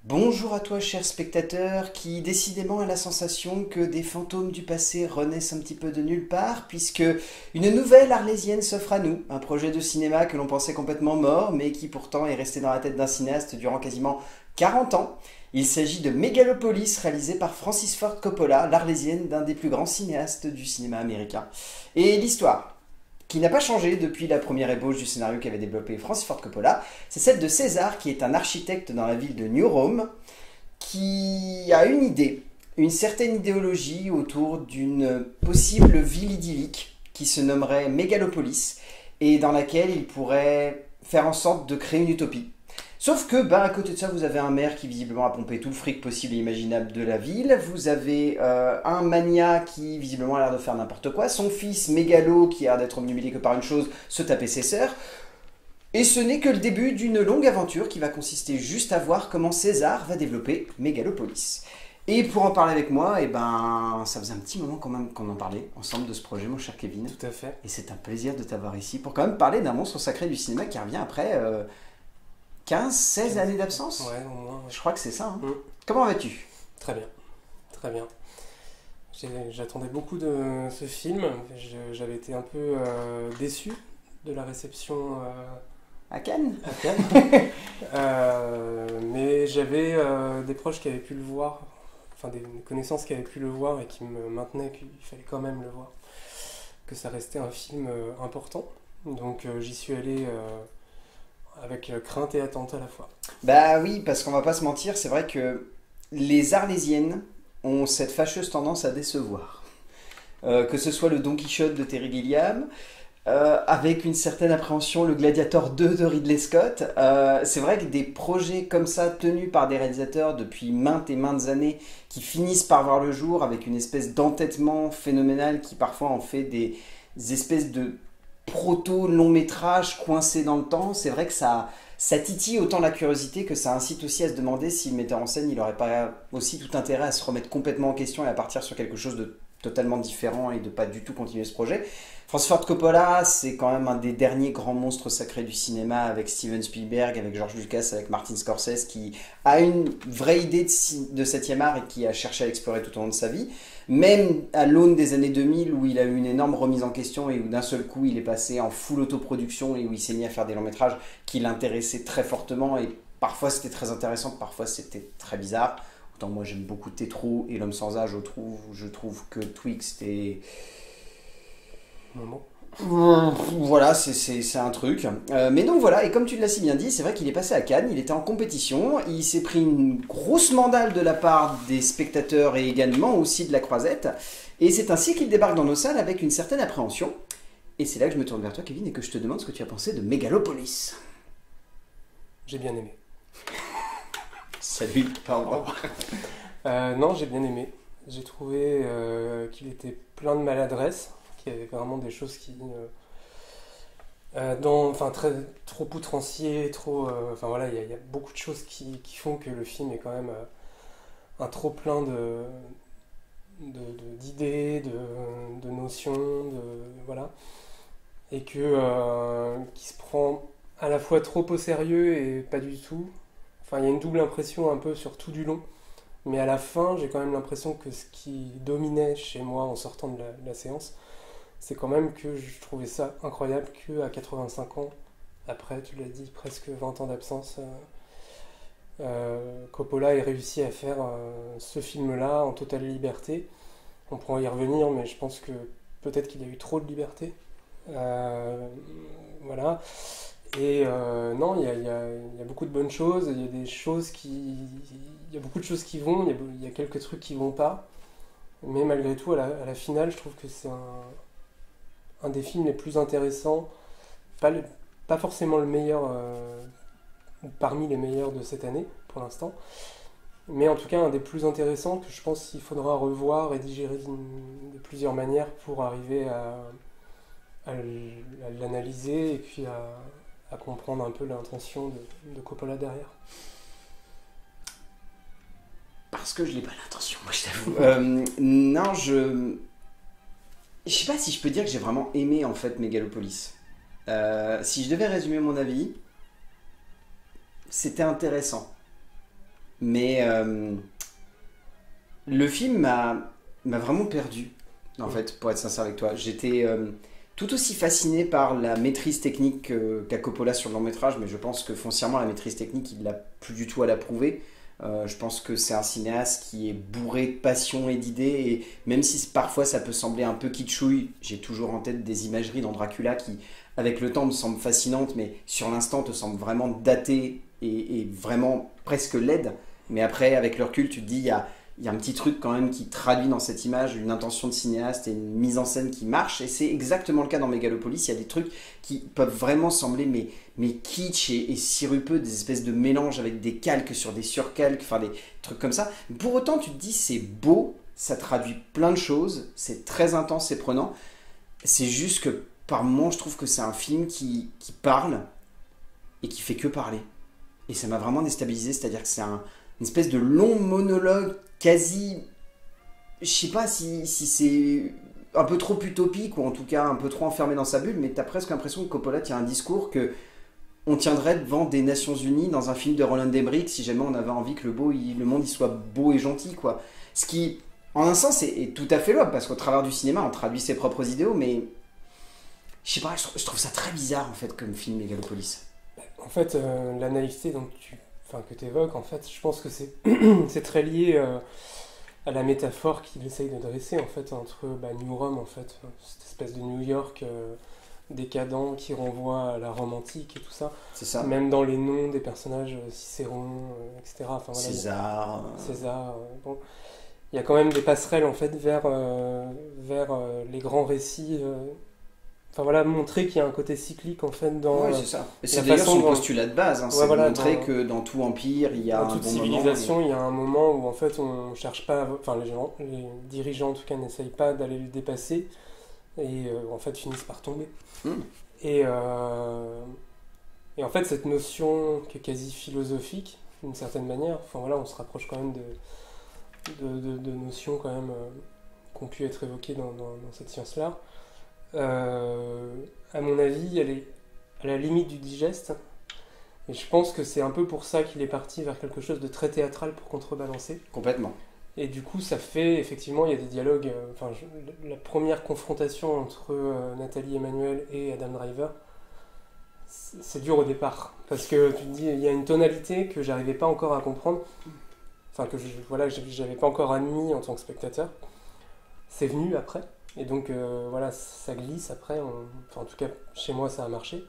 Bonjour à toi, cher spectateur, qui décidément a la sensation que des fantômes du passé renaissent un petit peu de nulle part, puisque une nouvelle Arlésienne s'offre à nous, un projet de cinéma que l'on pensait complètement mort, mais qui pourtant est resté dans la tête d'un cinéaste durant quasiment 40 ans. Il s'agit de Megalopolis, réalisé par Francis Ford Coppola, l'Arlésienne d'un des plus grands cinéastes du cinéma américain. Et l'histoire, qui n'a pas changé depuis la première ébauche du scénario qu'avait développé Francis Ford Coppola, c'est celle de César, qui est un architecte dans la ville de New Rome, qui a une idée, une certaine idéologie autour d'une possible ville idyllique qui se nommerait Mégalopolis et dans laquelle il pourrait faire en sorte de créer une utopie. Sauf que, à côté de ça, vous avez un maire qui visiblement a pompé tout le fric possible et imaginable de la ville. Vous avez un mania qui visiblement a l'air de faire n'importe quoi. Son fils mégalo qui a l'air d'être omnubilé que par une chose, se taper ses sœurs. Et ce n'est que le début d'une longue aventure qui va consister juste à voir comment César va développer Mégalopolis. Et pour en parler avec moi, ça faisait un petit moment quand même qu'on en parlait ensemble de ce projet, mon cher Kevin. Tout à fait. Et c'est un plaisir de t'avoir ici pour quand même parler d'un monstre sacré du cinéma qui revient après 15, 16 années d'absence. Ouais, au moins. Ouais. Je crois que c'est ça. Hein. Mm. Comment vas-tu? Très bien. Très bien. J'attendais beaucoup de ce film. J'avais été un peu déçu de la réception À Cannes? à Cannes. Mais j'avais des proches qui avaient pu le voir, enfin des connaissances qui avaient pu le voir et qui me maintenaient qu'il fallait quand même le voir. Que ça restait un film important. Donc j'y suis allé avec crainte et attente à la fois. Bah oui, parce qu'on va pas se mentir, c'est vrai que les Arlésiennes ont cette fâcheuse tendance à décevoir. Que ce soit le Don Quichotte de Terry Gilliam, avec une certaine appréhension le Gladiator 2 de Ridley Scott. C'est vrai que des projets comme ça, tenus par des réalisateurs depuis maintes et maintes années, qui finissent par voir le jour avec une espèce d'entêtement phénoménal qui parfois en fait des espèces de proto-long métrage coincé dans le temps, c'est vrai que ça titille autant la curiosité que ça incite aussi à se demander si le metteur en scène il n'aurait pas aussi tout intérêt à se remettre complètement en question et à partir sur quelque chose de totalement différent et de pas du tout continuer ce projet. Francis Ford Coppola, c'est quand même un des derniers grands monstres sacrés du cinéma avec Steven Spielberg, avec George Lucas, avec Martin Scorsese, qui a une vraie idée de 7e art et qui a cherché à l'explorer tout au long de sa vie. Même à l'aune des années 2000 où il a eu une énorme remise en question et où d'un seul coup il est passé en full autoproduction et où il s'est mis à faire des longs métrages qui l'intéressaient très fortement et parfois c'était très intéressant, parfois c'était très bizarre. Autant moi j'aime beaucoup Tétro et L'Homme sans âge, je trouve que Twixt est... Moment. Voilà, c'est un truc. Mais donc voilà, et comme tu l'as si bien dit, c'est vrai qu'il est passé à Cannes, il était en compétition, il s'est pris une grosse mandale de la part des spectateurs et également aussi de la Croisette, et c'est ainsi qu'il débarque dans nos salles avec une certaine appréhension. Et c'est là que je me tourne vers toi, Kevin, et que je te demande ce que tu as pensé de Mégalopolis. J'ai bien aimé. Salut, pardon. Non, j'ai bien aimé. J'ai trouvé qu'il était plein de maladresse, qu'il y avait vraiment des choses qui... très, trop outrancier, trop... Enfin voilà, il y a beaucoup de choses qui font que le film est quand même un trop plein d'idées, de notions, voilà. Et qui se prend à la fois trop au sérieux et pas du tout. Enfin, il y a une double impression un peu sur tout du long. Mais à la fin, j'ai quand même l'impression que ce qui dominait chez moi en sortant de la séance, c'est quand même que je trouvais ça incroyable qu'à 85 ans, après, tu l'as dit, presque 20 ans d'absence, Coppola ait réussi à faire ce film-là en totale liberté. On pourra y revenir, mais je pense que peut-être qu'il a eu trop de liberté. Voilà. Et non, il y a beaucoup de bonnes choses, il y a des choses il y a beaucoup de choses qui vont, il y a quelques trucs qui vont pas, mais malgré tout, à la finale, je trouve que c'est un des films les plus intéressants, pas forcément le meilleur, ou parmi les meilleurs de cette année, pour l'instant, mais en tout cas un des plus intéressants que je pense qu'il faudra revoir et digérer de plusieurs manières pour arriver à l'analyser et puis à comprendre un peu l'intention de Coppola derrière. Parce que je n'ai pas l'intention, moi je t'avoue. Non, je sais pas si je peux dire que j'ai vraiment aimé en fait Megalopolis. Si je devais résumer mon avis, c'était intéressant. mais le film m'a vraiment perdu, en fait, pour être sincère avec toi. J'étais tout aussi fasciné par la maîtrise technique qu'a Coppola sur le long métrage, mais je pense que foncièrement, la maîtrise technique, il n'a plus du tout à la prouver. Je pense que c'est un cinéaste qui est bourré de passion et d'idées, et même si parfois ça peut sembler un peu kitschouille, j'ai toujours en tête des imageries dans Dracula qui, avec le temps, me semblent fascinantes, mais sur l'instant te semblent vraiment datées et vraiment presque laides. Mais après, avec le recul, tu te dis, il y a un petit truc quand même qui traduit dans cette image une intention de cinéaste et une mise en scène qui marche, et c'est exactement le cas dans Megalopolis. Il y a des trucs qui peuvent vraiment sembler mais kitsch et sirupeux, des espèces de mélanges avec des calques sur des surcalques, enfin des trucs comme ça. Pour autant, tu te dis c'est beau, ça traduit plein de choses, c'est très intense, c'est prenant. C'est juste que par moments, je trouve que c'est un film qui parle et qui fait que parler. Et ça m'a vraiment déstabilisé, c'est-à-dire que c'est une espèce de long monologue quasi... Je sais pas si c'est un peu trop utopique ou en tout cas un peu trop enfermé dans sa bulle, mais t'as presque l'impression que Coppola tient un discours que on tiendrait devant des Nations Unies dans un film de Roland Emmerich si jamais on avait envie que le monde y soit beau et gentil, quoi. Ce qui, en un sens, est tout à fait louable, parce qu'au travers du cinéma, on traduit ses propres idéaux, mais je sais pas, je trouve ça très bizarre en fait comme film Megalopolis. En fait, la naïveté que tu évoques, en fait, je pense que c'est c'est très lié à la métaphore qu'il essaye de dresser en fait entre New Rome, en fait, cette espèce de New York décadent qui renvoie à la Rome antique et tout ça. C'est ça. Même dans les noms des personnages, Cicéron, etc. Enfin, voilà, César. César. Bon. Il y a quand même des passerelles en fait vers les grands récits. Enfin voilà, montrer qu'il y a un côté cyclique en fait dans. Oui, c'est ça. Et c'est d'ailleurs son postulat de base, c'est de montrer que dans tout empire, il y a dans un toute bon civilisation, moment, il y a un moment où en fait on cherche pas, enfin les dirigeants en tout cas n'essayent pas d'aller le dépasser et en fait finissent par tomber. Et en fait cette notion qui est quasi philosophique d'une certaine manière, enfin voilà, on se rapproche quand même de notions quand même qui ont pu être évoquées dans cette science-là. À mon avis, elle est à la limite du digeste. Et je pense que c'est un peu pour ça qu'il est parti vers quelque chose de très théâtral pour contrebalancer. Complètement. Et du coup, ça fait, effectivement, il y a des dialogues. La première confrontation entre Nathalie Emmanuel et Adam Driver, c'est dur au départ. Parce que tu te dis, il y a une tonalité que j'arrivais pas encore à comprendre. Enfin, que j'avais pas encore admis en tant que spectateur. C'est venu après. Et donc, voilà, ça glisse après. Enfin, en tout cas, chez moi, ça a marché.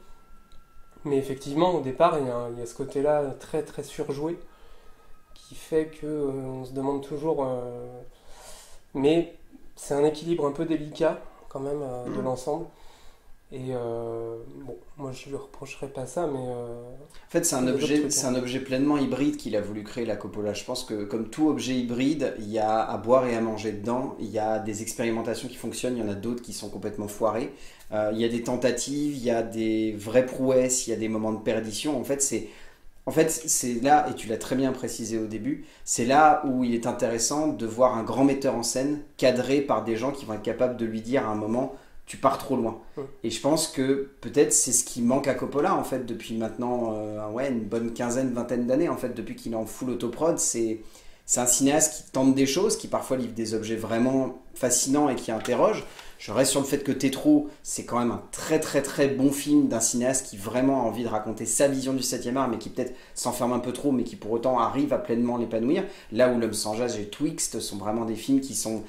Mais effectivement, au départ, il y a ce côté-là très, très surjoué qui fait qu'on se demande toujours... Mais c'est un équilibre un peu délicat, quand même, de l'ensemble. Et bon, moi, je lui reprocherais pas ça, mais... En fait, c'est un objet pleinement hybride qu'il a voulu créer, la Coppola. Je pense que, comme tout objet hybride, il y a à boire et à manger dedans. Il y a des expérimentations qui fonctionnent, il y en a d'autres qui sont complètement foirées. Il y a des tentatives, il y a des vraies prouesses, il y a des moments de perdition. En fait, c'est là, et tu l'as très bien précisé au début, c'est là où il est intéressant de voir un grand metteur en scène cadré par des gens qui vont être capables de lui dire à un moment... tu pars trop loin. Et je pense que peut-être c'est ce qui manque à Coppola en fait depuis maintenant une bonne vingtaine d'années en fait, depuis qu'il est en full autoprod. C'est un cinéaste qui tente des choses, qui parfois livre des objets vraiment fascinants et qui interroge. Je reste sur le fait que Tétro, c'est quand même un très très très bon film d'un cinéaste qui vraiment a envie de raconter sa vision du 7e art, mais qui peut-être s'enferme un peu trop, mais qui pour autant arrive à pleinement l'épanouir. Là où L'Homme sans Jazz et Twixt sont vraiment des films qui sont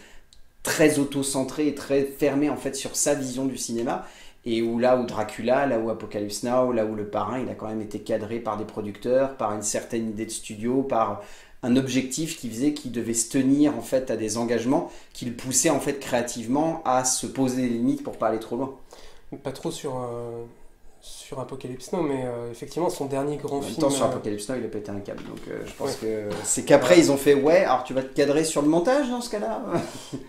très auto-centré et très fermé en fait sur sa vision du cinéma, et où Dracula, là où Apocalypse Now, là où Le Parrain, il a quand même été cadré par des producteurs, par une certaine idée de studio, par un objectif qui faisait qu'il devait se tenir en fait à des engagements qui le poussaient en fait créativement à se poser des limites pour pas aller trop loin. Pas trop sur Apocalypse Now, mais effectivement son dernier grand film... En même temps, sur Apocalypse Now, il a pété un câble, donc je pense que c'est qu'après ils ont fait alors tu vas te cadrer sur le montage dans ce cas-là.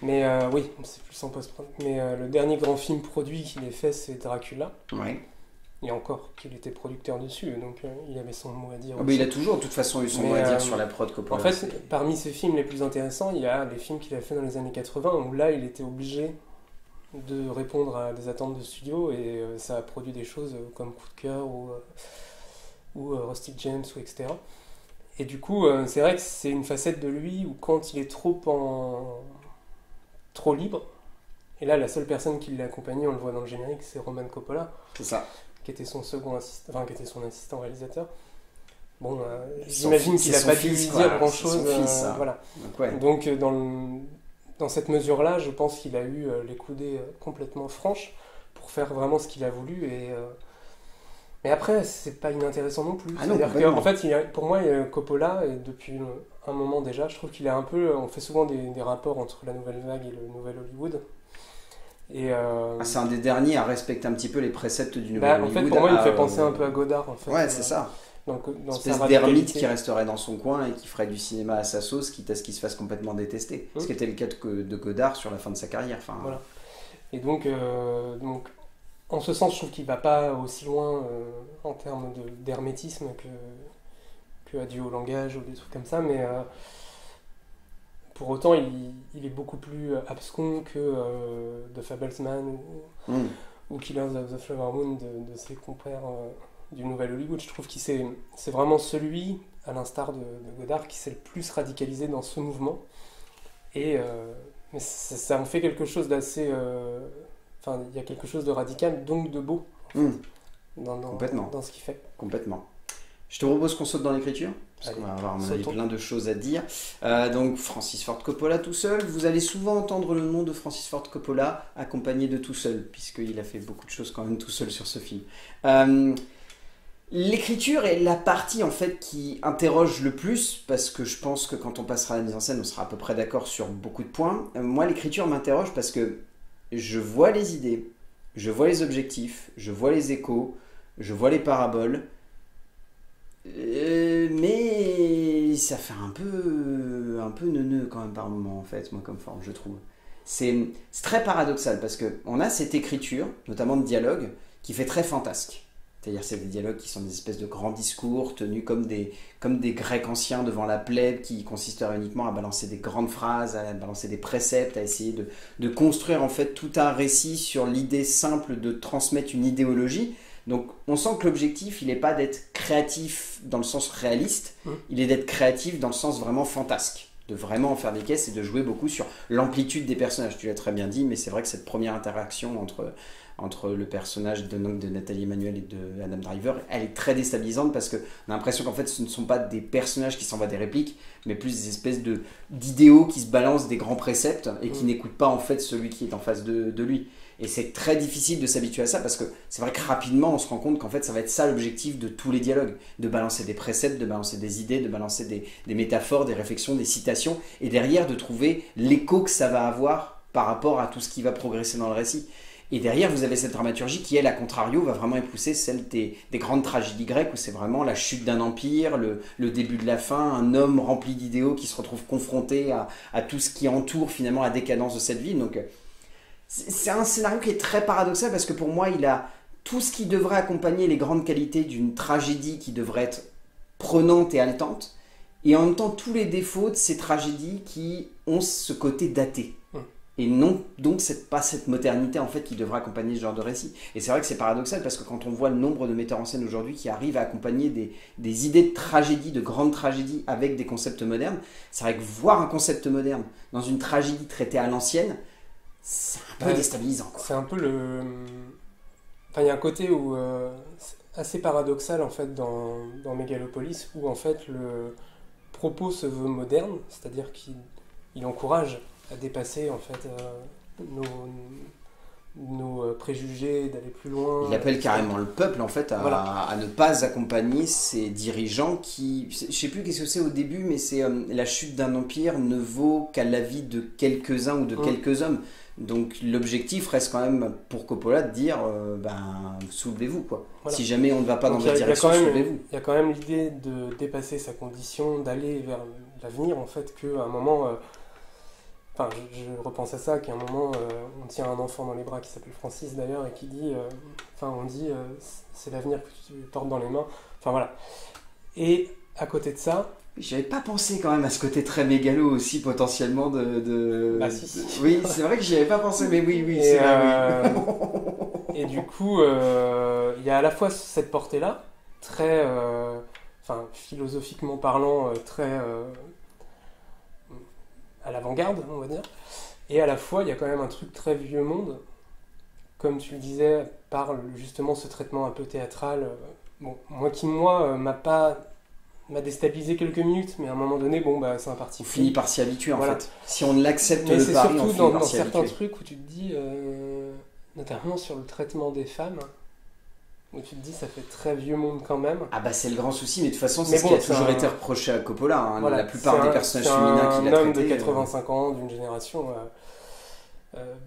Mais oui, c'est plus en post-prod. Mais le dernier grand film produit qu'il ait fait, c'est Dracula. Ouais. Et encore qu'il était producteur dessus, donc il avait son mot à dire. Il a toujours de toute façon eu son mot à dire sur la prod Coppola. En fait, parmi ses films les plus intéressants, il y a des films qu'il a fait dans les années 80, où là il était obligé de répondre à des attentes de studio, et ça a produit des choses comme Coup de cœur ou Rusty James, ou etc. Et du coup, c'est vrai que c'est une facette de lui où quand il est trop libre, et là la seule personne qui l'a accompagné, on le voit dans le générique, c'est Roman Coppola, C'est ça. qui était son second assistant, enfin qui était son assistant réalisateur. Bon, Son j'imagine fils, qu'il c'est n'a son pas dû fils, lui quoi. dire C'est grand-chose. son fils, ça. Voilà. Donc, ouais. Donc dans cette mesure-là, je pense qu'il a eu les coudées complètement franches pour faire vraiment ce qu'il a voulu. Mais après, c'est pas inintéressant non plus. Ah non, C'est-à-dire complètement. qu'en fait, pour moi, Coppola, et depuis un moment déjà, je trouve qu'il est un peu. On fait souvent des rapports entre la nouvelle vague et le nouvel Hollywood. Et C'est un des derniers à respecter un petit peu les préceptes du nouvel en Hollywood. fait, pour moi, il me fait à, penser un peu à Godard, en fait. Ouais, c'est ça. Dans Une sa espèce radicalité. d'ermite qui resterait dans son coin et qui ferait du cinéma à sa sauce, quitte à ce qu'il se fasse complètement détester. Ce qui était le cas de Godard sur la fin de sa carrière. Enfin, Voilà. Et donc, en ce sens, je trouve qu'il va pas aussi loin en termes d'hermétisme que Adieu au langage ou des trucs comme ça, mais pour autant, il est beaucoup plus abscon que The Fablesman ou Killers of the Flower Moon de ses compères du nouvel Hollywood. Je trouve que c'est vraiment celui, à l'instar de Godard, qui s'est le plus radicalisé dans ce mouvement. Et mais ça en fait quelque chose d'assez... Enfin, il y a quelque chose de radical, donc de beau, Complètement. dans ce qu'il fait. Complètement. Je te propose qu'on saute dans l'écriture, parce Allez, qu'on va avoir à mon avis sautons. plein de choses à dire. Donc Francis Ford Coppola tout seul, vous allez souvent entendre le nom de Francis Ford Coppola accompagné de tout seul, puisqu'il a fait beaucoup de choses quand même tout seul sur ce film. L'écriture est la partie en fait qui interroge le plus, parce que je pense que quand on passera à la mise en scène, on sera à peu près d'accord sur beaucoup de points. Moi, l'écriture m'interroge parce que je vois les idées, je vois les objectifs, je vois les échos, je vois les paraboles, mais ça fait un peu neuneux quand même par moment en fait, moi comme forme, je trouve. C'est très paradoxal parce que on a cette écriture, notamment de dialogue, qui fait très fantasque. C'est-à-dire c'est des dialogues qui sont des espèces de grands discours tenus comme des Grecs anciens devant la plèbe, qui consisteraient uniquement à balancer des grandes phrases, à balancer des préceptes, à essayer de construire en fait tout un récit sur l'idée simple de transmettre une idéologie. Donc on sent que l'objectif, il n'est pas d'être créatif dans le sens réaliste, il est d'être créatif dans le sens vraiment fantasque, de vraiment en faire des caisses et de jouer beaucoup sur l'amplitude des personnages. Tu l'as très bien dit, mais c'est vrai que cette première interaction entre le personnage de Nathalie Emmanuel et de Adam Driver, elle est très déstabilisante parce qu'on a l'impression qu'en fait ce ne sont pas des personnages qui s'envoient des répliques, mais plus des espèces d'idéaux qui se balancent des grands préceptes et qui n'écoutent pas en fait celui qui est en face de lui. Et c'est très difficile de s'habituer à ça parce que c'est vrai que rapidement on se rend compte qu'en fait ça va être ça l'objectif de tous les dialogues, de balancer des préceptes, de balancer des idées, de balancer des métaphores, des réflexions, des citations, et derrière de trouver l'écho que ça va avoir par rapport à tout ce qui va progresser dans le récit. Et derrière, vous avez cette dramaturgie qui, elle, à contrario, va vraiment épouser celle des grandes tragédies grecques, où c'est vraiment la chute d'un empire, le début de la fin, un homme rempli d'idéaux qui se retrouve confronté à tout ce qui entoure finalement la décadence de cette vie. Donc, c'est un scénario qui est très paradoxal, parce que pour moi, il a tout ce qui devrait accompagner les grandes qualités d'une tragédie qui devrait être prenante et haletante, et en même temps tous les défauts de ces tragédies qui ont ce côté daté. Et non, donc c'est pas cette modernité en fait qui devrait accompagner ce genre de récit. Et c'est vrai que c'est paradoxal parce que quand on voit le nombre de metteurs en scène aujourd'hui qui arrivent à accompagner des idées de tragédie, de grandes tragédies avec des concepts modernes, c'est vrai que voir un concept moderne dans une tragédie traitée à l'ancienne, c'est un peu déstabilisant, quoi. C'est un peu le... Enfin, il y a un côté où c'est assez paradoxal en fait dans Megalopolis, où en fait le propos se veut moderne, c'est-à-dire qu'il encourage à dépasser en fait nos préjugés, d'aller plus loin. Il appelle carrément le peuple en fait à ne pas accompagner ces dirigeants qui, je sais plus qu'est-ce que c'est au début, mais c'est la chute d'un empire ne vaut qu'à la vie de quelques-uns ou de quelques hommes. Donc l'objectif reste quand même pour Coppola de dire soulevez-vous quoi. Voilà. Si jamais on ne va pas dans votre direction, soulevez-vous. Il y a quand même l'idée de dépasser sa condition, d'aller vers l'avenir en fait, qu'à un moment... Enfin, je repense à ça, qu'à un moment, on tient un enfant dans les bras qui s'appelle Francis d'ailleurs, et qui dit, on dit, c'est l'avenir que tu portes dans les mains. Enfin voilà. Et à côté de ça... J'avais pas pensé quand même à ce côté très mégalo aussi potentiellement si. Oui, c'est vrai que j'y avais pas pensé, mais oui, c'est vrai. Oui. Et du coup, il y a à la fois cette portée-là, très enfin philosophiquement parlant, très à l'avant-garde, on va dire. Et à la fois, il y a quand même un truc très vieux monde, comme tu le disais, par justement ce traitement un peu théâtral. Bon, m'a déstabilisé quelques minutes, mais à un moment donné, bon, bah, c'est un parti On pris. finit par s'y habituer en Voilà. fait. Si on l'accepte Mais le c'est pari, on surtout finit dans par s'y certains habituer. trucs où tu te dis, notamment sur le traitement des femmes, où tu te dis, ça fait très vieux monde quand même. Ah bah c'est le grand souci, mais de toute façon c'est Mais ce bon, qui a c'est toujours un- été reproché à Coppola. Hein. Voilà, La plupart des personnages c'est féminins qu'il a un homme de traités. 85 ans, d'une génération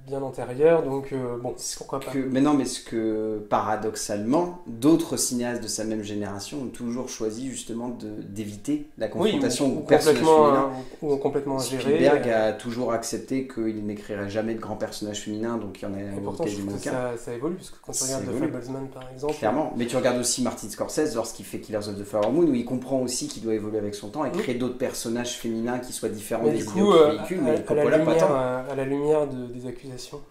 bien antérieure, donc bon, pourquoi pas. Mais non, mais ce que paradoxalement, d'autres cinéastes de sa même génération ont toujours choisi justement d'éviter la confrontation ou aux personnages féminins. ou complètement ingéré. Spielberg a toujours accepté qu'il n'écrirait jamais de grands personnages féminins, donc il y en Et a pourtant, je quasiment trouve que aucun. ça évolue, parce que quand tu Ça regardes The évolue. Fablesman par exemple, Clairement, mais tu regardes aussi Martin Scorsese lorsqu'il fait Killers of the Flower Moon, où il comprend aussi qu'il doit évoluer avec son temps et créer d'autres personnages féminins qui soient différents mais des du idéaux coup, qu'il véhicule, mais Coppola pas tant. à la lumière des accusations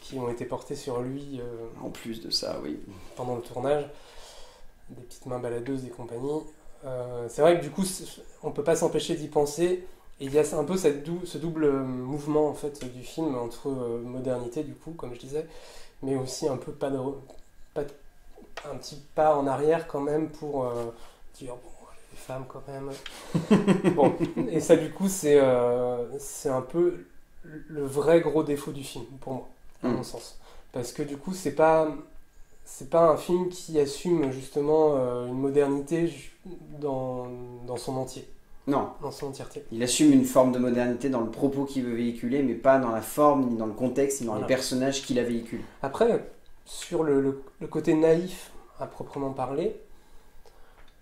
qui ont été portées sur lui En plus de ça, oui. pendant le tournage, des petites mains baladeuses et compagnie, c'est vrai que du coup, on peut pas s'empêcher d'y penser. Et il y a un peu ce double mouvement en fait du film entre modernité du coup, comme je disais, mais aussi un peu un petit pas en arrière quand même pour dire bon, les femmes quand même. Bon, et ça du coup c'est un peu le vrai gros défaut du film pour moi, à mon sens, parce que du coup c'est pas un film qui assume justement une modernité dans son entier. Non, Dans son entièreté. il assume une forme de modernité dans le propos qu'il veut véhiculer, mais pas dans la forme, ni dans le contexte, ni dans les personnages qu'il la véhicule. Après, sur le côté naïf à proprement parler,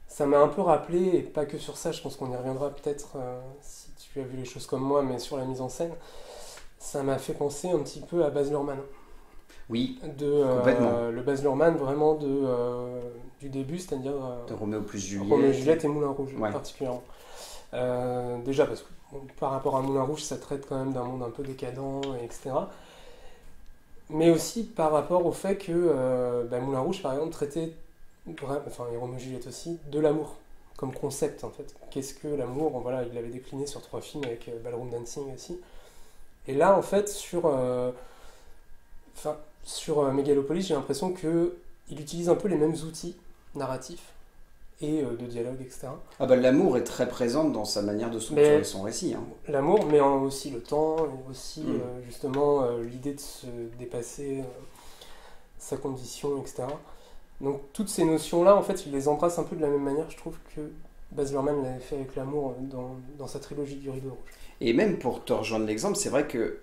ça m'a un peu rappelé, et pas que sur ça, je pense qu'on y reviendra peut-être si tu as vu les choses comme moi, mais sur la mise en scène, ça m'a fait penser un petit peu à Baz Luhrmann. Oui, complètement. Le Baz Luhrmann vraiment du début, c'est-à-dire De Roméo plus Juliette. Roméo Juliette et Moulin Rouge, Ouais. particulièrement. Déjà parce que par rapport à Moulin Rouge, ça traite quand même d'un monde un peu décadent, etc. Mais aussi par rapport au fait que Moulin Rouge, par exemple, traitait, enfin et Roméo et Juliette aussi, de l'amour comme concept en fait. Qu'est-ce que l'amour? Voilà, il l'avait décliné sur 3 films avec Ballroom Dancing aussi. Et là, en fait, sur Megalopolis, j'ai l'impression qu'il utilise un peu les mêmes outils narratifs et de dialogue, etc. Ah bah l'amour est très présent dans sa manière de structurer son récit. Hein. L'amour, mais aussi le temps, et aussi justement l'idée de se dépasser sa condition, etc. Donc toutes ces notions-là, en fait, il les embrasse un peu de la même manière, je trouve, que Baz Luhrmann l'avait fait avec l'amour dans sa trilogie du Rideau Rouge. Et même pour te rejoindre l'exemple, c'est vrai que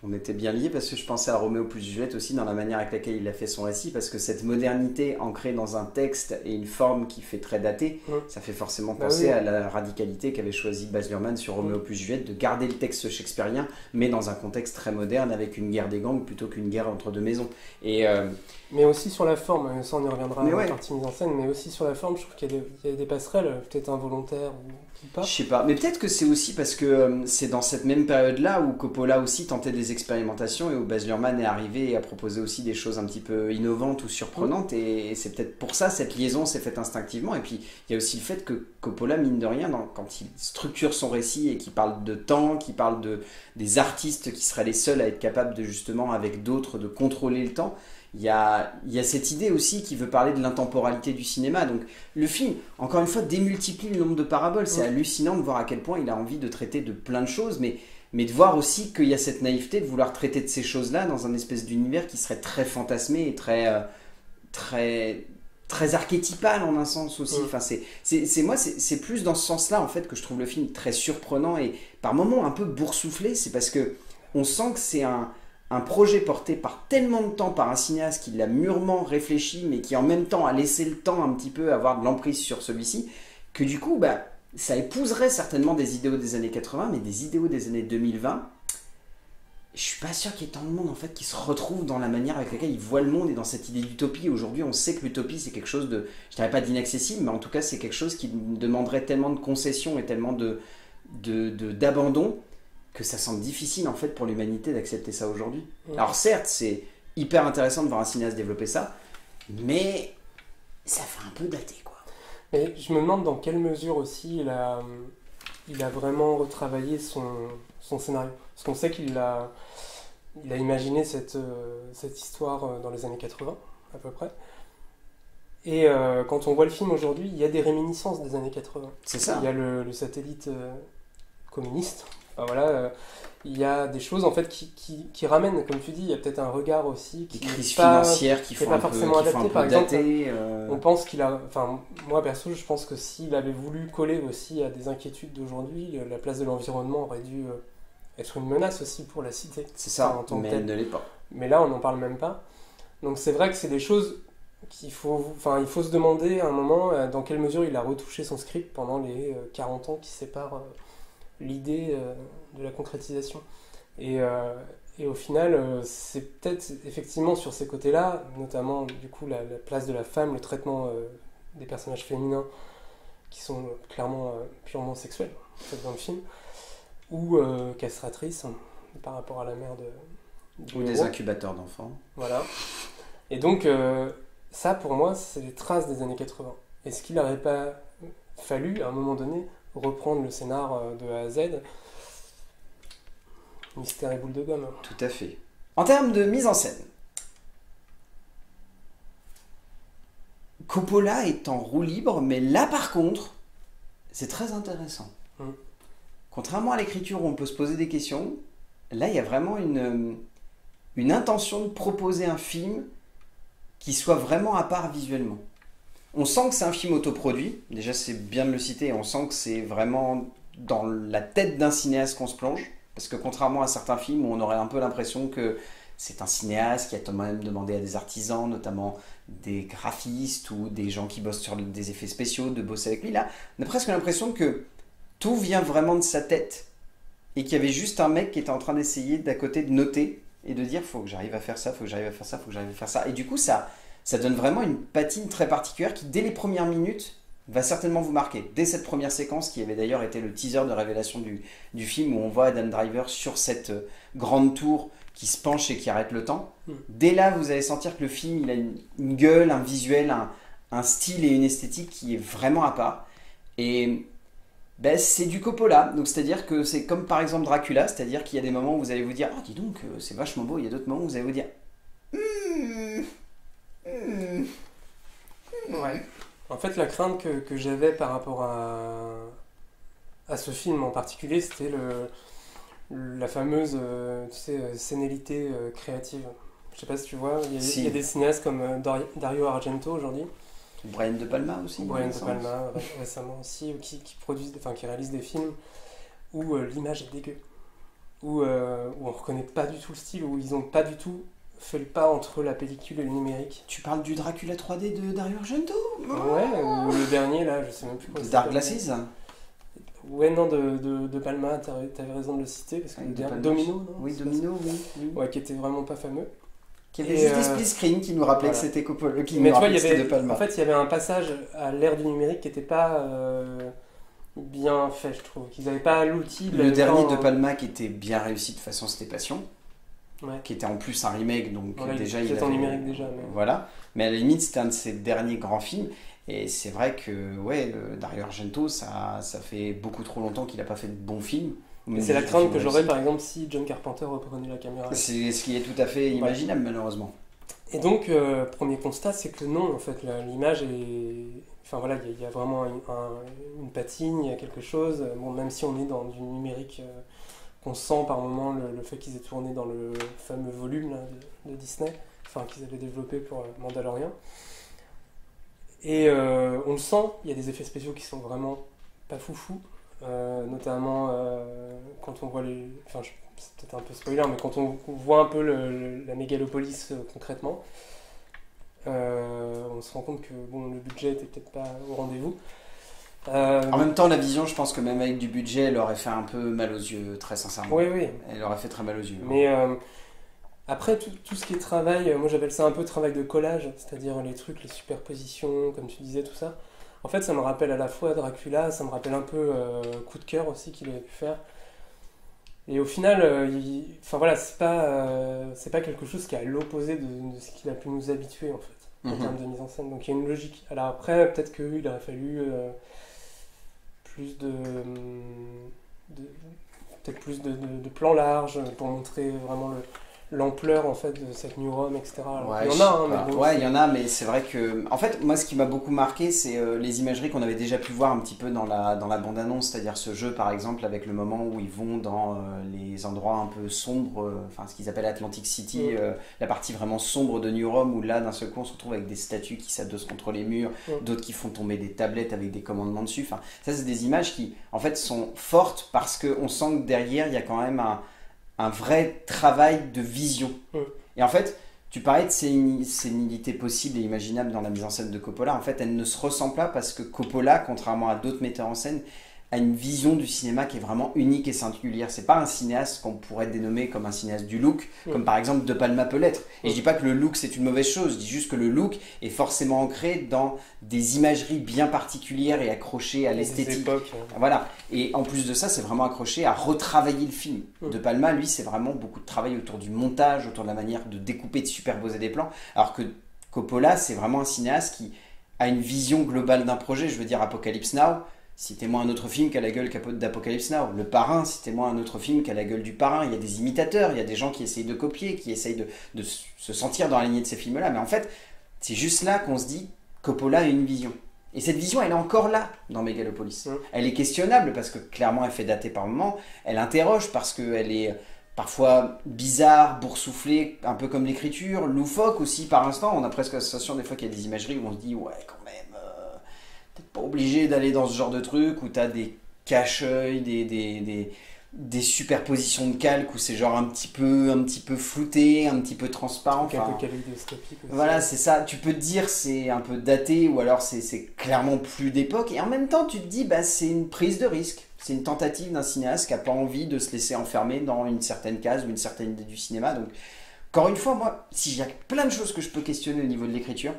on était bien liés parce que je pensais à Roméo plus Juliette aussi dans la manière avec laquelle il a fait son récit, parce que cette modernité ancrée dans un texte et une forme qui fait très daté, ça fait forcément penser à la radicalité qu'avait choisi Baz Luhrmann sur Roméo plus Juliette, de garder le texte shakespearien mais dans un contexte très moderne avec une guerre des gangs plutôt qu'une guerre entre deux maisons. Mais aussi sur la forme, ça on y reviendra dans la ouais. partie mise en scène, mais aussi sur la forme, je trouve qu'il y a des passerelles, peut-être involontaires ou pas. Je sais pas, mais peut-être que c'est aussi parce que c'est dans cette même période-là où Coppola aussi tentait des expérimentations et où Baz Luhrmann est arrivé et a proposé aussi des choses un petit peu innovantes ou surprenantes, et c'est peut-être pour ça cette liaison s'est faite instinctivement. Et puis il y a aussi le fait que Coppola, mine de rien, quand il structure son récit et qu'il parle de temps, qu'il parle des artistes qui seraient les seuls à être capables de justement avec d'autres de contrôler le temps, il y a cette idée aussi qui veut parler de l'intemporalité du cinéma. Donc le film, encore une fois, démultiplie le nombre de paraboles. C'est hallucinant de voir à quel point il a envie de traiter de plein de choses, mais de voir aussi qu'il y a cette naïveté de vouloir traiter de ces choses-là dans un espèce d'univers qui serait très fantasmé et très archétypal en un sens aussi. Enfin, c'est plus dans ce sens-là en fait que je trouve le film très surprenant et par moments un peu boursouflé. C'est parce que on sent que c'est un projet porté par tellement de temps par un cinéaste qui l'a mûrement réfléchi, mais qui en même temps a laissé le temps un petit peu avoir de l'emprise sur celui-ci, que du coup, ça épouserait certainement des idéaux des années 80, mais des idéaux des années 2020. Je suis pas sûr qu'il y ait tant de monde en fait qui se retrouve dans la manière avec laquelle il voit le monde et dans cette idée d'utopie. Aujourd'hui, on sait que l'utopie c'est quelque chose de, je dirais pas d'inaccessible, mais en tout cas c'est quelque chose qui demanderait tellement de concessions et tellement d'abandon que ça semble difficile en fait pour l'humanité d'accepter ça aujourd'hui. Alors certes, c'est hyper intéressant de voir un cinéaste développer ça, mais ça fait un peu daté quoi. Et je me demande dans quelle mesure aussi il a vraiment retravaillé son scénario. Parce qu'on sait il a imaginé cette histoire dans les années 80, à peu près. Et quand on voit le film aujourd'hui, il y a des réminiscences des années 80. C'est ça. Il y a le satellite communiste. Enfin, voilà, il y a des choses en fait qui ramènent, comme tu dis, il y a peut-être un regard aussi Des qui crises n'est pas, financières qui qui est font pas un peu, forcément qui font un adapté. peu Par exemple, dater. on pense qu'il a, enfin moi perso, je pense que s'il avait voulu coller aussi à des inquiétudes d'aujourd'hui, la place de l'environnement aurait dû être une menace aussi pour la cité. C'est ça, en tant que mais telle. elle ne l'est pas. Mais là, on n'en parle même pas. Donc c'est vrai que c'est des choses il faut se demander à un moment dans quelle mesure il a retouché son script pendant les 40 ans qui séparent l'idée de la concrétisation. Et, et au final, c'est peut-être effectivement sur ces côtés-là, notamment du coup la place de la femme, le traitement des personnages féminins qui sont clairement purement sexuels en fait, dans le film, ou castratrices par rapport à la mère du Ou des héros. incubateurs d'enfants. Voilà. Et donc, ça pour moi, c'est les traces des années 80. Est-ce qu'il n'aurait pas fallu, à un moment donné, reprendre le scénar de A à Z? Mystère et boule de gomme. Tout à fait. En termes de mise en scène, Coppola est en roue libre, mais là par contre, c'est très intéressant. Contrairement à l'écriture où on peut se poser des questions, là il y a vraiment une intention de proposer un film qui soit vraiment à part visuellement. On sent que c'est un film autoproduit, déjà c'est bien de le citer, on sent que c'est vraiment dans la tête d'un cinéaste qu'on se plonge, parce que contrairement à certains films où on aurait un peu l'impression que c'est un cinéaste qui a quand même demandé à des artisans, notamment des graphistes ou des gens qui bossent sur des effets spéciaux, de bosser avec lui, là on a presque l'impression que tout vient vraiment de sa tête et qu'il y avait juste un mec qui était en train d'essayer d'à côté de noter et de dire faut que j'arrive à faire ça, faut que j'arrive à faire ça, faut que j'arrive à faire ça. Et du coup, ça donne vraiment une patine très particulière qui, dès les premières minutes, va certainement vous marquer. Dès cette première séquence, qui avait d'ailleurs été le teaser de révélation du film, où on voit Adam Driver sur cette grande tour qui se penche et qui arrête le temps. Dès là, vous allez sentir que le film, il a une gueule, un visuel, un style et une esthétique qui est vraiment à part. Et ben, c'est du Coppola, donc c'est-à-dire que c'est comme par exemple Dracula, c'est-à-dire qu'il y a des moments où vous allez vous dire « Oh, dis donc, c'est vachement beau », il y a d'autres moments où vous allez vous dire Ouais. En fait, la crainte que j'avais par rapport à ce film en particulier, c'était la fameuse sénilité créative. Je sais pas si tu vois, il y a des cinéastes comme Dario Argento aujourd'hui. Brian De Palma aussi. Brian De Palma récemment aussi, qui réalisent des films où l'image est dégueu, où on reconnaît pas du tout le style, où ils ont pas du tout fait le pas entre la pellicule et le numérique. Tu parles du Dracula 3D de Dario Argento? Ouais, ou le dernier là, je sais même plus quoi. Dark Glasses? Ouais, non, de Palma, t'avais raison de le citer, parce que le dernier, Domino, non? Oui, Domino, oui. Ouais, qui était vraiment pas fameux. Qui avait juste des split screens qui nous rappelaient que c'était Coppola, Mais tu vois, De Palma. En fait, il y avait un passage à l'ère du numérique qui n'était pas bien fait, je trouve. Qu'ils n'avaient pas l'outil. Le dernier De Palma qui était bien réussi de façon, c'était Passion. Ouais. Qui était en plus un remake, donc voilà, déjà il était en numérique déjà. Mais... Voilà, mais à la limite, c'était un de ses derniers grands films. Et c'est vrai que ouais, Dario Argento, ça fait beaucoup trop longtemps qu'il n'a pas fait de bons films. Mais c'est la crainte que j'aurais par exemple si John Carpenter reprenait la caméra. C'est ce qui est tout à fait imaginable malheureusement. Et donc, premier constat, c'est que non, en fait, l'image est... Enfin voilà, il y a vraiment une patine, il y a quelque chose. Bon, même si on est dans du numérique, qu'on sent par moment le fait qu'ils aient tourné dans le fameux volume là, de Disney, enfin qu'ils avaient développé pour Mandalorian. Et on le sent, il y a des effets spéciaux qui sont vraiment pas foufou. Notamment quand on voit les... Enfin, c'est peut-être un peu spoiler, mais quand on voit un peu la mégalopolis concrètement, on se rend compte que bon, le budget était peut-être pas au rendez-vous. En même temps, la vision, je pense que même avec du budget, elle aurait fait un peu mal aux yeux, très sincèrement. Oui, oui. Elle aurait fait très mal aux yeux. Mais après, tout ce qui est travail, moi j'appelle ça un peu travail de collage, c'est-à-dire les trucs, les superpositions, comme tu disais, tout ça. En fait, ça me rappelle à la fois Dracula, ça me rappelle un peu Coup de cœur aussi qu'il avait pu faire. Et au final, enfin voilà, c'est pas quelque chose qui est à l'opposé de ce qu'il a pu nous habituer en fait. en termes de mise en scène. Donc il y a une logique. Alors après, peut-être qu'il aurait fallu plus peut-être plus de plans larges pour montrer vraiment l'ampleur en fait de cette New Rome, etc. Alors, Ouais, il y en a, hein, mais bon, ouais, il y en a, mais c'est vrai que. En fait, moi, ce qui m'a beaucoup marqué, c'est les imageries qu'on avait déjà pu voir un petit peu dans la bande-annonce, c'est-à-dire ce jeu, par exemple, avec le moment où ils vont dans les endroits un peu sombres, enfin, ce qu'ils appellent Atlantic City, la partie vraiment sombre de New Rome, où là, d'un seul coup, on se retrouve avec des statues qui s'adossent contre les murs, d'autres qui font tomber des tablettes avec des commandements dessus. Enfin, ça, c'est des images qui, en fait, sont fortes parce qu'on sent que derrière, il y a quand même un vrai travail de vision. Et en fait, tu parlais de sénilité possible et imaginable dans la mise en scène de Coppola. En fait, elle ne se ressent pas parce que Coppola, contrairement à d'autres metteurs en scène, a une vision du cinéma qui est vraiment unique et singulière. C'est pas un cinéaste qu'on pourrait dénommer comme un cinéaste du look, comme par exemple De Palma peut l'être. Et je dis pas que le look c'est une mauvaise chose, je dis juste que le look est forcément ancré dans des imageries bien particulières et accroché à l'esthétique. Voilà. Et en plus de ça, c'est vraiment accroché à retravailler le film. De Palma, lui, c'est vraiment beaucoup de travail autour du montage, autour de la manière de découper, de superposer des plans. Alors que Coppola, c'est vraiment un cinéaste qui a une vision globale d'un projet. Je veux dire, Apocalypse Now, citez-moi un autre film qui a la gueule d'Apocalypse Now. Le Parrain, citez-moi un autre film qui a la gueule du Parrain. Il y a des imitateurs, il y a des gens qui essayent de copier, qui essayent de se sentir dans la lignée de ces films-là. Mais en fait, c'est juste là qu'on se dit, Coppola a une vision. Et cette vision, elle est encore là dans Megalopolis. Elle est questionnable parce que clairement, elle fait dater par moments. Elle interroge parce qu'elle est parfois bizarre, boursouflée, un peu comme l'écriture, loufoque aussi par instant. On a presque la sensation des fois qu'il y a des imageries où on se dit, ouais, quand même. T'es pas obligé d'aller dans ce genre de truc où t'as des cache-œils, des superpositions de calques où c'est genre un petit peu flouté, un petit peu transparent. Enfin, un peu kaléidoscopique aussi. Voilà, c'est ça. Tu peux te dire c'est un peu daté ou alors c'est clairement plus d'époque. Et en même temps, tu te dis bah c'est une prise de risque. C'est une tentative d'un cinéaste qui n'a pas envie de se laisser enfermer dans une certaine case ou une certaine idée du cinéma. Donc, encore une fois, moi, si j'ai plein de choses que je peux questionner au niveau de l'écriture,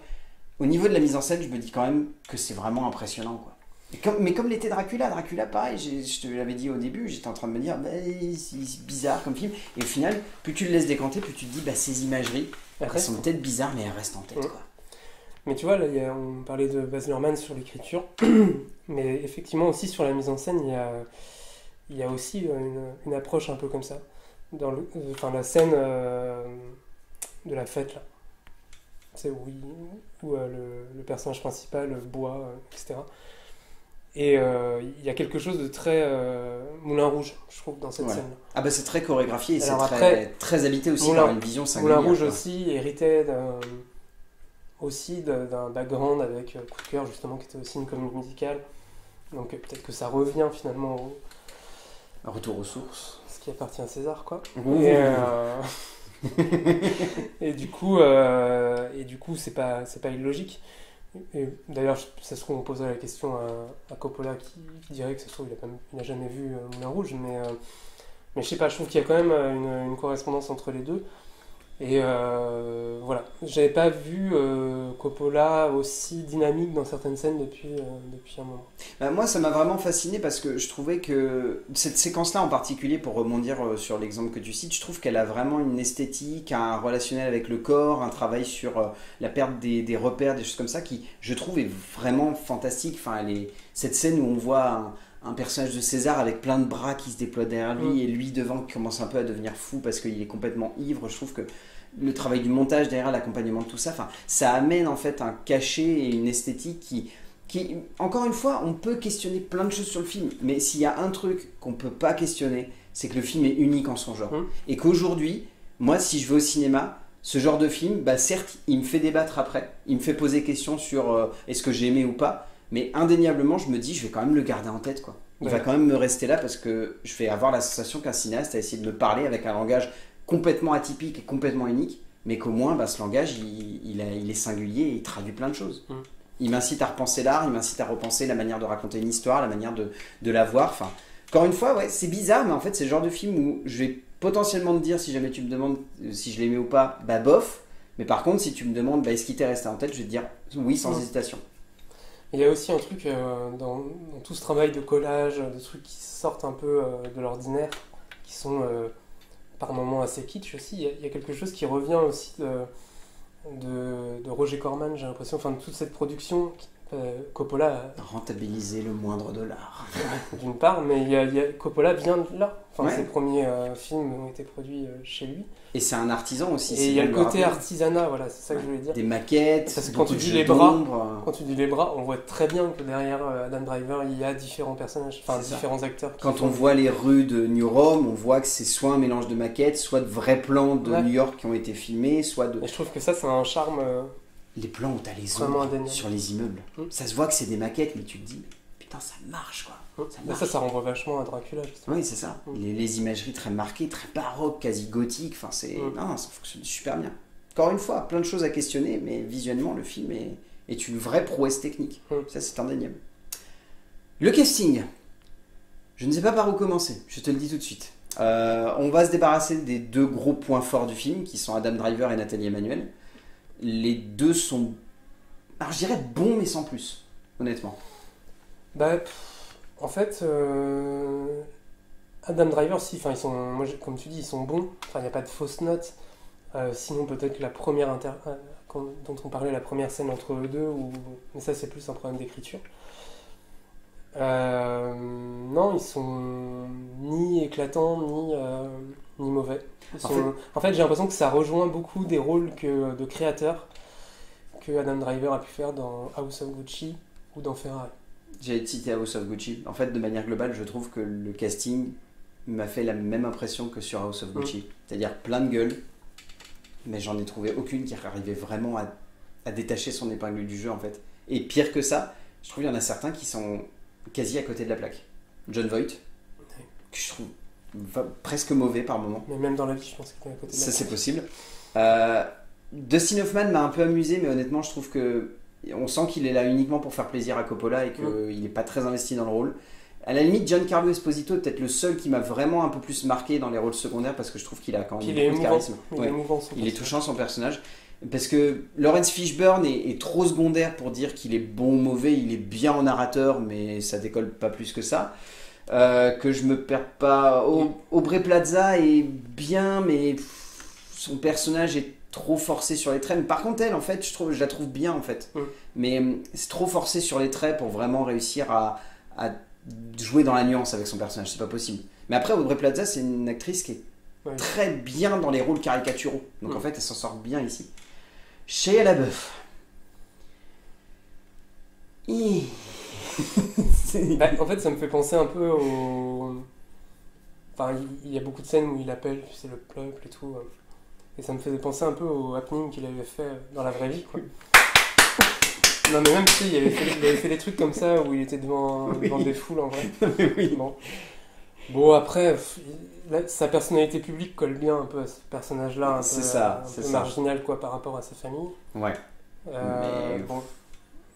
au niveau de la mise en scène, je me dis quand même que c'est vraiment impressionnant, quoi. Mais comme l'était Dracula, pareil, je te l'avais dit au début, j'étais en train de me dire, bah, c'est bizarre comme film. Et au final, plus tu le laisses décanter, plus tu te dis, bah, ces imageries, elles sont peut-être bizarres, mais elles restent en tête, quoi. Mais tu vois, là, on parlait de Baz Luhrmann sur l'écriture, mais effectivement aussi sur la mise en scène, il y a aussi une approche un peu comme ça. Dans la scène de la fête, là. C'est où le personnage principal boit, etc. Et il y a quelque chose de très Moulin Rouge, je trouve, dans cette scène-là. Ah bah c'est très chorégraphié et alors c'est très habité aussi par une vision singulière. Moulin Rouge aussi héritait d'un background avec Coup de cœur, justement, qui était aussi une comédie musicale. Donc peut-être que ça revient finalement Un retour aux sources. Ce qui appartient à César, quoi. Mmh. Et du coup, c'est pas illogique. Et d'ailleurs, ça se trouve, on poserait la question à Coppola qui dirait que ça se trouve, il a jamais vu Moulin Rouge, mais je sais pas, je trouve qu'il y a quand même une correspondance entre les deux. Et voilà, j'avais pas vu Coppola aussi dynamique dans certaines scènes depuis un moment. Bah, moi, ça m'a vraiment fasciné parce que je trouvais que cette séquence-là en particulier, pour rebondir sur l'exemple que tu cites, je trouve qu'elle a vraiment une esthétique, un relationnel avec le corps, un travail sur la perte des repères, des choses comme ça qui, je trouve, est vraiment fantastique. Enfin, cette scène où on voit un personnage de César avec plein de bras qui se déploient derrière lui et lui devant qui commence un peu à devenir fou parce qu'il est complètement ivre. Je trouve que le travail du montage derrière, l'accompagnement de tout ça, ça amène en fait un cachet et une esthétique qui, encore une fois, on peut questionner plein de choses sur le film, mais s'il y a un truc qu'on peut pas questionner, c'est que le film est unique en son genre. Et qu'aujourd'hui, moi, si je vais au cinéma, ce genre de film, bah certes, il me fait débattre après, il me fait poser questions sur est-ce que j'ai aimé ou pas, mais indéniablement, je me dis, je vais quand même le garder en tête, quoi. Il va quand même me rester là parce que je vais avoir la sensation qu'un cinéaste a essayé de me parler avec un langage complètement atypique et complètement unique, mais qu'au moins, bah, ce langage, il est singulier et il traduit plein de choses. Il m'incite à repenser l'art, il m'incite à repenser la manière de raconter une histoire, la manière de la voir. Enfin, encore une fois, ouais, c'est bizarre, mais en fait, c'est le genre de film où je vais potentiellement te dire, si jamais tu me demandes si je l'aimais ou pas, bah bof. Mais par contre, si tu me demandes, bah, est-ce qu'il t'est resté en tête, je vais te dire oui, sans hésitation. Il y a aussi un truc dans tout ce travail de collage, de trucs qui sortent un peu de l'ordinaire, qui sont par moments assez kitsch aussi. Il y a quelque chose qui revient aussi de Roger Corman, j'ai l'impression, enfin de toute cette production. Coppola Rentabiliser le moindre dollar. d'une part, mais Coppola vient de là. Enfin, Ouais. ses premiers films ont été produits chez lui. Et c'est un artisan aussi. Et c'est il y a bien le de côté rappeler. artisanat, voilà, c'est ça que je voulais dire. Des maquettes, Parce que quand beaucoup tu de dis jeux les bras, d'ombre. Quand tu dis les bras, on voit très bien que derrière Adam Driver, il y a différents personnages, enfin C'est ça. différents acteurs. Quand on voit les rues de New Rome, on voit que c'est soit un mélange de maquettes, soit de vrais plans de Ouais. New York qui ont été filmés, soit de... Et je trouve que ça, c'est un charme. Les plans où t'as les Vraiment ombres indéniable. sur les immeubles. Ça se voit que c'est des maquettes, mais tu te dis, putain, ça marche quoi. Ça Mais marche. ça renvoie vachement à Dracula, justement. Oui, c'est ça. Les imageries très marquées, très baroques, quasi gothiques. Enfin, c'est... Mm. Non, ça fonctionne super bien. Encore une fois, plein de choses à questionner, mais visuellement, le film est une vraie prouesse technique. Ça, c'est indéniable. Le casting. Je ne sais pas par où commencer, je te le dis tout de suite. On va se débarrasser des deux gros points forts du film, qui sont Adam Driver et Nathalie Emmanuel. Les deux sont, alors je dirais bons, mais sans plus, honnêtement. Bah, en fait, Adam Driver, si, enfin, ils sont, moi, comme tu dis, ils sont bons. Enfin, il n'y a pas de fausses notes. Sinon, peut-être la première dont on parlait, la première scène entre eux deux, mais ça, c'est plus un problème d'écriture. Non, ils sont ni éclatants, ni mauvais. En fait, j'ai l'impression que ça rejoint beaucoup des rôles de créateurs que Adam Driver a pu faire dans House of Gucci ou dans Ferrari. J'ai cité House of Gucci. En fait, de manière globale, je trouve que le casting m'a fait la même impression que sur House of Gucci. C'est-à-dire plein de gueules, mais j'en ai trouvé aucune qui arrivait vraiment à détacher son épingle du jeu, en fait. Et pire que ça, je trouve qu'il y en a certains qui sont quasi à côté de la plaque. John Voight, que je trouve presque mauvais par moment. Mais même dans la vie, je pense qu'il était à côté de la Ça, c'est plaque. possible. Dustin Hoffman m'a un peu amusé, mais honnêtement, je trouve que on sent qu'il est là uniquement pour faire plaisir à Coppola et qu'il n'est pas très investi dans le rôle. À la limite, Giancarlo Esposito est peut-être le seul qui m'a vraiment un peu plus marqué dans les rôles secondaires parce que je trouve qu'il a quand même Il est beaucoup de émouvant. charisme. Il Ouais. est émouvant, son Il est personnage. touchant son personnage. Parce que Lawrence Fishburne est trop secondaire pour dire qu'il est bon ou mauvais. Il est bien en narrateur, mais ça décolle pas plus que ça. Que je me perds pas. Aubrey Plaza est bien, mais son personnage est trop forcé sur les traits. Mais par contre, elle, en fait, je la trouve bien, en fait. Mais c'est trop forcé sur les traits pour vraiment réussir à jouer dans la nuance avec son personnage. C'est pas possible. Mais après, Aubrey Plaza, c'est une actrice qui est très bien dans les rôles caricaturaux. Donc en fait, elle s'en sort bien ici. Shia LaBeouf. Bah, en fait, ça me fait penser un peu au... Enfin, il y a beaucoup de scènes où il appelle, tu sais, le peuple et tout. Et ça me faisait penser un peu au happening qu'il avait fait dans la vraie vie, quoi. Non, mais même, tu sais, il avait fait des trucs comme ça où il était devant des foules, en vrai. Oui. Bon, après, sa personnalité publique colle bien un peu à ce personnage-là, un peu marginal, quoi, par rapport à sa famille. Ouais. Mais... bon.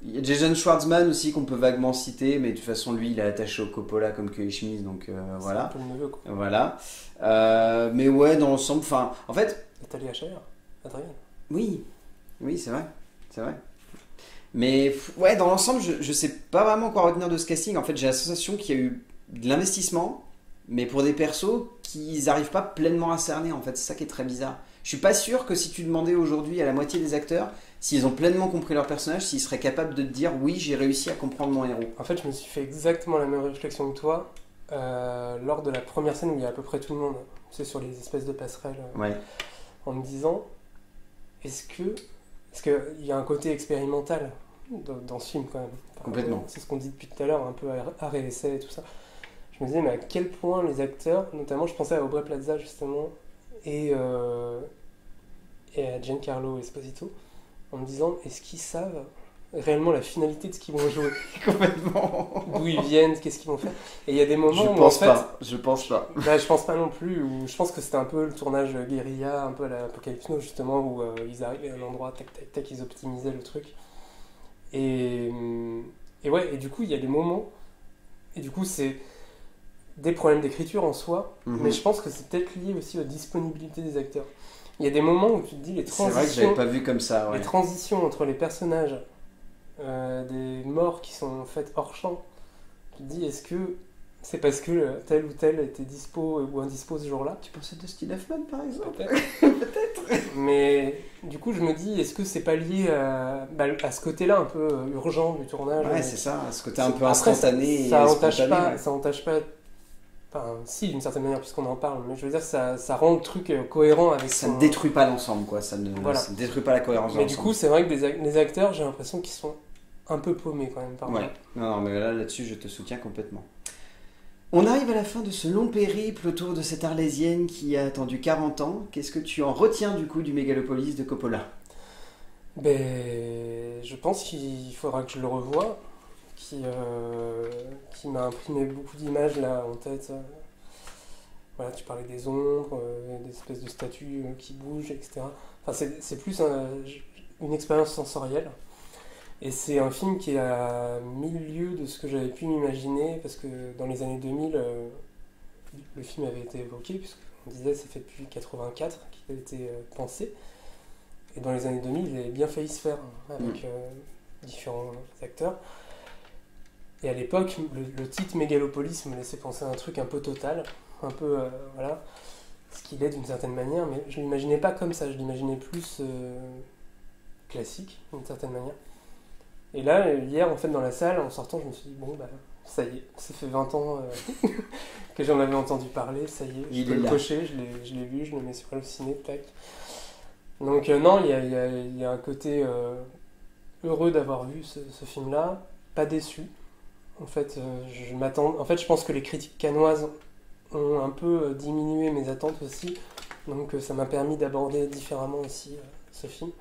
Il y a Jason Schwartzman aussi qu'on peut vaguement citer, mais de toute façon, lui, il est attaché au Coppola comme que Schmidt, donc voilà. C'est un peu le neveu, quoi. Voilà. Mais ouais, dans l'ensemble, enfin, en fait... Nathalie Achaya, Adrien. Oui, c'est vrai. Mais ouais, dans l'ensemble, je sais pas vraiment quoi retenir de ce casting. En fait, j'ai la sensation qu'il y a eu de l'investissement, mais pour des persos qu'ils n'arrivent pas pleinement à cerner, en fait. C'est ça qui est très bizarre. Je suis pas sûr que si tu demandais aujourd'hui à la moitié des acteurs s'ils ont pleinement compris leur personnage, s'ils seraient capables de te dire oui, j'ai réussi à comprendre mon héros. En fait, je me suis fait exactement la même réflexion que toi lors de la première scène où il y a à peu près tout le monde. C'est sur les espèces de passerelles. Ouais. En me disant, est-ce qu'il y a un côté expérimental dans ce film quand même. Enfin, Complètement. c'est ce qu'on dit depuis tout à l'heure, un peu art et essai et tout ça. Je me disais, mais à quel point les acteurs, notamment je pensais à Aubrey Plaza justement, et à Giancarlo Esposito, en me disant, est-ce qu'ils savent réellement la finalité de ce qu'ils vont jouer? Complètement. D'où ils viennent, qu'est-ce qu'ils vont faire? Et il y a des moments où Je pense pas. Bah, je pense pas non plus. Je pense que c'était un peu le tournage guérilla, un peu à la Apocalypse Now justement, où ils arrivaient à un endroit, tac tac tac, ils optimisaient le truc. Et ouais, et du coup il y a des moments, et du coup c'est des problèmes d'écriture en soi, mais je pense que c'est peut-être lié aussi aux disponibilités des acteurs. Il y a des moments où tu te dis les transitions. C'est vrai que j'avais pas vu comme ça. Ouais. Les transitions entre les personnages, des morts qui sont faites hors champ. Tu te dis, est-ce que c'est parce que tel ou tel était dispo ou indispo ce jour-là? Tu pensais de Dustin Hoffman par exemple? Peut-être. peut-être. Mais du coup, je me dis, est-ce que c'est pas lié à ce côté-là un peu urgent du tournage? Ouais, c'est ça, ce côté un peu Après, instantané ça et entache spontané. pas, Ouais. ça entache pas. Enfin, si, d'une certaine manière, puisqu'on en parle, mais je veux dire, ça rend le truc cohérent avec Ça son... ne détruit pas l'ensemble, quoi. Voilà. Ça ne détruit pas la cohérence de Mais du l'ensemble. coup, c'est vrai que les acteurs, j'ai l'impression qu'ils sont un peu paumés quand même par Ouais, là. non, mais là-dessus, je te soutiens complètement. On arrive à la fin de ce long périple autour de cette Arlésienne qui a attendu 40 ans. Qu'est-ce que tu en retiens du coup du Mégalopolis de Coppola? Ben, je pense qu'il faudra que je le revoie, qui m'a imprimé beaucoup d'images là en tête. Voilà, tu parlais des ombres, des espèces de statues qui bougent, etc. Enfin, c'est plus une expérience sensorielle. Et c'est un film qui est à mille lieues de ce que j'avais pu m'imaginer, parce que dans les années 2000, le film avait été évoqué, puisqu'on disait que ça fait depuis 84 qu'il a été pensé. Et dans les années 2000, il avait bien failli se faire avec différents acteurs. Et à l'époque, le titre Mégalopolis me laissait penser à un truc un peu total, un peu, voilà, ce qu'il est d'une certaine manière, mais je ne l'imaginais pas comme ça, je l'imaginais plus classique, d'une certaine manière. Et là, hier, en fait, dans la salle, en sortant, je me suis dit, bon, bah, ça y est, ça fait 20 ans que j'en avais entendu parler, ça y est, je peux le cocher, je l'ai vu, je le mets sur le ciné, tac. Donc non, il y a un côté heureux d'avoir vu ce film-là, pas déçu. En fait, je pense que les critiques cannoises ont un peu diminué mes attentes aussi, donc ça m'a permis d'aborder différemment aussi ce film,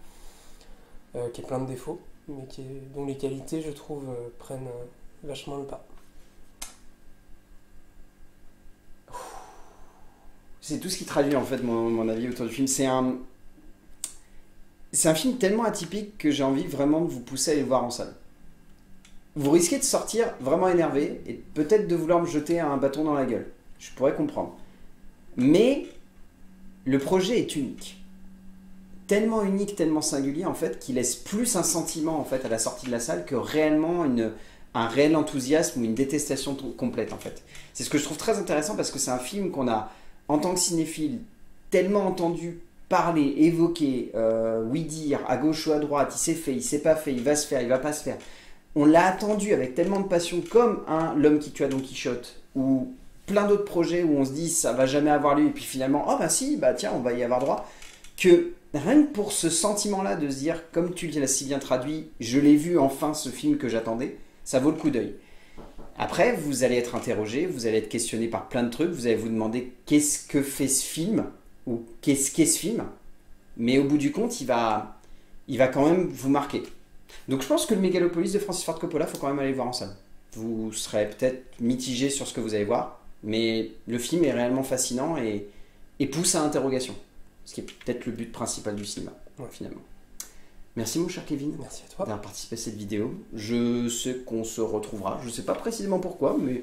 qui est plein de défauts, mais dont les qualités, je trouve, prennent vachement le pas. C'est tout ce qui traduit en fait mon avis autour du film. C'est un film tellement atypique que j'ai envie vraiment de vous pousser à aller le voir en salle. Vous risquez de sortir vraiment énervé et peut-être de vouloir me jeter un bâton dans la gueule. Je pourrais comprendre. Mais le projet est unique. Tellement unique, tellement singulier en fait, qu'il laisse plus un sentiment en fait à la sortie de la salle que réellement un réel enthousiasme ou une détestation complète en fait. C'est ce que je trouve très intéressant parce que c'est un film qu'on a, en tant que cinéphile, tellement entendu parler, évoquer, oui dire, à gauche ou à droite, il s'est fait, il s'est pas fait, il va se faire, il va pas se faire. On l'a attendu avec tellement de passion comme L'homme qui tua Don Quichotte ou plein d'autres projets où on se dit ça va jamais avoir lieu et puis finalement, oh bah si, bah tiens, on va y avoir droit, que rien que pour ce sentiment-là de se dire, comme tu l'as si bien traduit, je l'ai vu enfin ce film que j'attendais, ça vaut le coup d'œil. Après, vous allez être interrogé, vous allez être questionné par plein de trucs, vous allez vous demander qu'est-ce que fait ce film ou qu'est-ce qu'est ce film, mais au bout du compte, il va quand même vous marquer. Donc je pense que le Mégalopolis de Francis Ford Coppola, il faut quand même aller le voir en salle. Vous serez peut-être mitigé sur ce que vous allez voir, mais le film est réellement fascinant et pousse à interrogation. Ce qui est peut-être le but principal du cinéma, finalement. Merci mon cher Kevin. Merci à toi d'avoir participé à cette vidéo. Je sais qu'on se retrouvera, je ne sais pas précisément pourquoi, mais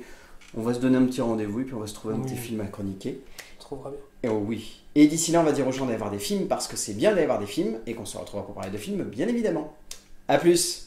on va se donner un petit rendez-vous et puis on va se trouver un petit film à chroniquer. On se trouvera bien. Et oh oui. Et d'ici là, on va dire aux gens d'aller voir des films parce que c'est bien d'aller voir des films et qu'on se retrouvera pour parler de films, bien évidemment. A plus.